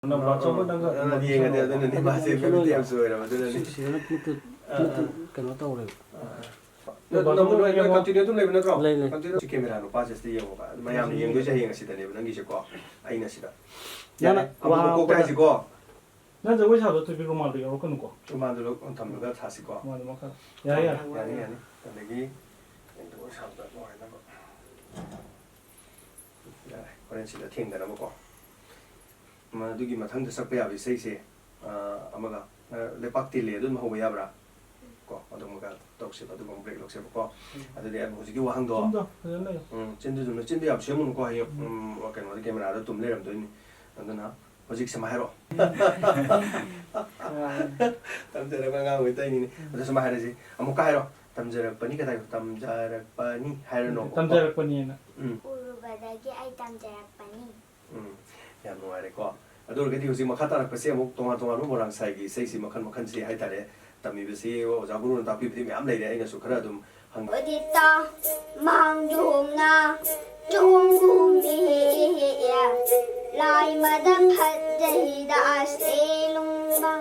Number coba nangga. Dia yang ada tu nanti bahasa film dia suruh orang tu nanti. Sini putu kena tahu le. Nombor yang continue tu lebih nak kau. Continue kamera nu pas jadi yang apa. Mayam yang tu jadi yang sih tadi, nanti sih kau. Aina sih dah. Ya, aku kau sih kau. 난 저거 사도 또 비로 말도 이거 끊고. 그만들로 담배가 다시 거. 맞아 맞아. 야야. 아니. 근데 이거 사도 뭐 하는 거. 야, 그런 식으로 튕겨나 먹고. 누기 마탕도 섞어야 비세세. 아마가 레박티리에도 뭐 해야 봐라. 거. 어떤가 똑시도 뭐 브레이크 록세 먹고. 아들이 뭐지기 와항도. 좀 더. 그러네요. 찐도 좀 찐도 앞 시험은 거 해요. 어깨 뭐 카메라도 좀 내려면 되니. 안되나? Hojik sama hero. Tamjarak bangga itu ini. Udah sama hero sih. Amu kah hero? Tamjarak pani kata itu. Tamjarak pani hero no. Tamjarak pani na. Urubadagi ay tamjarak pani. Ya no hero ko. Adur kati hujik makata nak pasti amu tonga tonga nu orang sai gi sai si makan sih hai tare. Tami besi o jaburu tapi besi am lai deh. Ingat sukara dum. Odita mangdunga jungumi ya. Lai madam hajjahi da aselumba.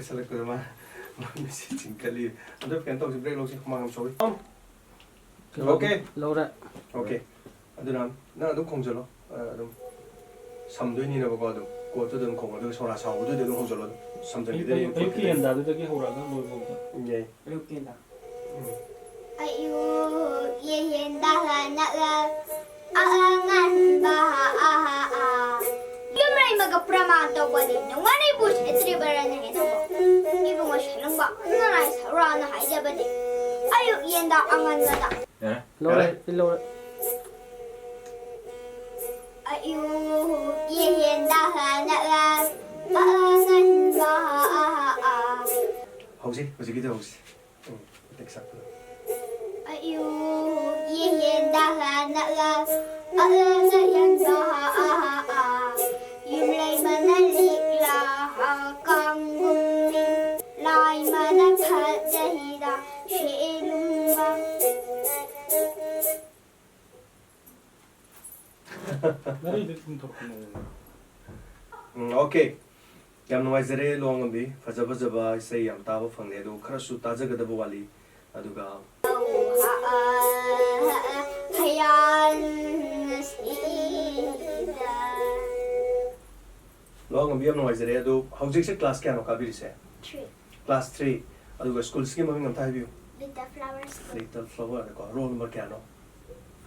Salah kau mah mesti cingkali. Anda pengen tahu sebenarnya lo sih kemana sorry. Okay. Laura. Okay. Anda tu kongjol lo. Samdo ini nak bawa tu. Kau tu dengan kongjol tu sorak sahut tu dia tu kongjol lo. Samdo kita ni. Ayo kian dah tu kita orang kan boleh. Iya. Ayo kian dah. Ayu yen dahan nak angan bah. Dia mulai magaprama atau balik. Nungan ibu istri berani itu. Ibu masih lembak. Nungan sarana haja balik. Ayu yen dah angan nada. Laura. Ayu yen dahan nak angan bah. Hausi kita hausi. Teksak. Ayu yen dahan nak angan bah. Yumlay manaliklah kanggumi. Lai manakhat jahida shelumba. Nari itu untuk Okay. Yang nuaizere Luwangngambi fajaba isai yang tahu fangde do kerasu taja kada bawali aduga. Hayan sida. Luwangngambi yang nuaizere do hujik se class kya no kabiri se. 3. Class 3 aduga school scheme mami ngam thai biu. Little flowers. Little flower ko roll number kya no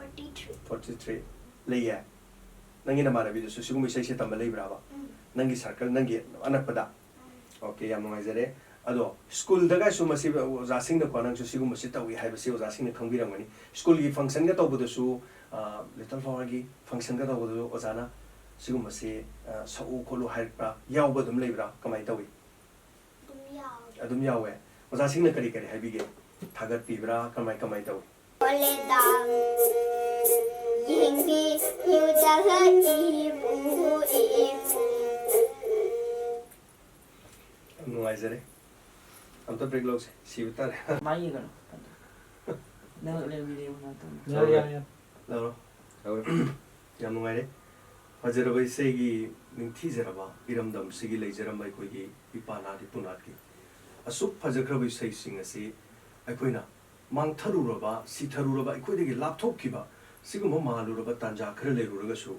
43. 43 leya. Nangi na mara bidu so sigum isai se tamba lei brava. Nangi circle nangi anak pada. Okay yang nuaizere ado school daga su masi zasing na kwanang su sigum masi tawi hai basi zasing na khangbiram mani school gi function ga tawbudu su little flower gi function ga tawbudu ozana sigum masi sau kholu hai pra yawba dum leibra kamai tawi adum yawe zasing na kari hai bige thagat pibra kamai tawi Oledang yingbi yujaha ibu nuaizere am to break logs si utar Mai kan. Nah, le video na tu. Ya. laro yang nuaire fajara bai segi ningthi jaraba iramdam sigi leijaram bai koi gi ipana di punat gi asuk fajakra bai sai sing asi aikoina mangtharuraba sitharuraba aikoidegi lapthokkiba sigum maluraba tanja khara leiruraga su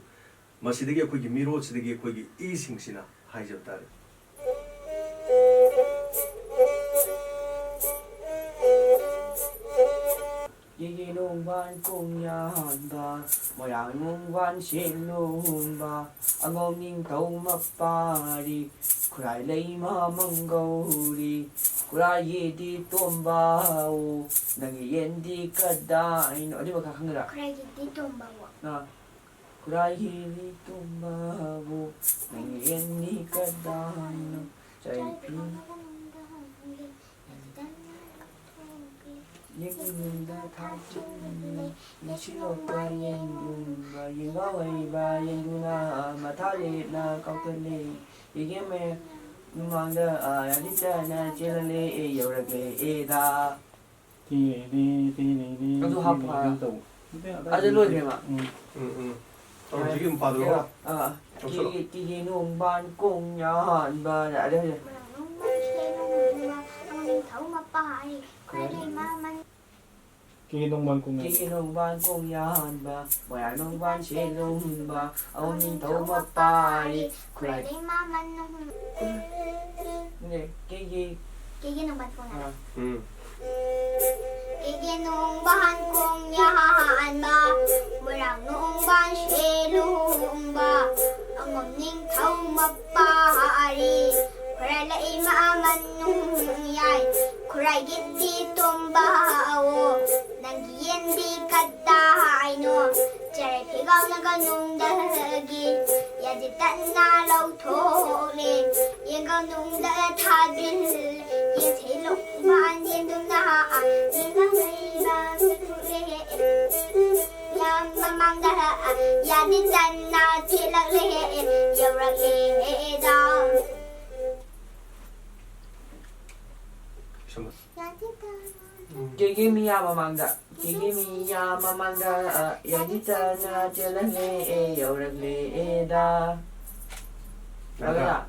masidegi aikoigi miro sidegi aikoigi e singsina haijabtare Ye nung ban kung yan ba, moyang nung ban xin nung ba, angom ning tau mapari, kurai lay mamanggauri, kurai ye di tombao, nang yen di kadai, no di ba kakangara? Kurai di tombawa. Na, kurai ye di tombao, nang yen di kadai, no, chay pi. Những đã thao chung như chỉ một cái yên buồn và yên bao ngày và yên buồn mà thao lệ na câu tên lệ ý kiến mẹ mang đỡ đi chơi na chơi lệ yêu được lệ da đi Nó thu học à? Ada luôn kìa mà. 지금 봐도 Kiki nung ban cùng nhà hàn ba đã đây. Kikinungban ko nga. Kiki nung ban cùng nhà hàn ba, mày nung ban xe nung ba, ông ninh thấu mà pari. Kurai. Nè, Kiki. Iginungbahan kong yahan ba, walang nungban silong ba, ang uning tao mapahari, kuray lai maaman nung yay, kuray giti tumbawo, nanggiyan di katahay no, cari pigaw na ganung dagi, yajitan na law tolin, yung ganung datagil, yung silong man yung dumaan, yung mayroon yang mamang daan, yajitan na tilang lihin, yung ragidang. Kiki miya mamangda. Kiki miya mamangda. Yajita na jalan le, yorag le da. 나가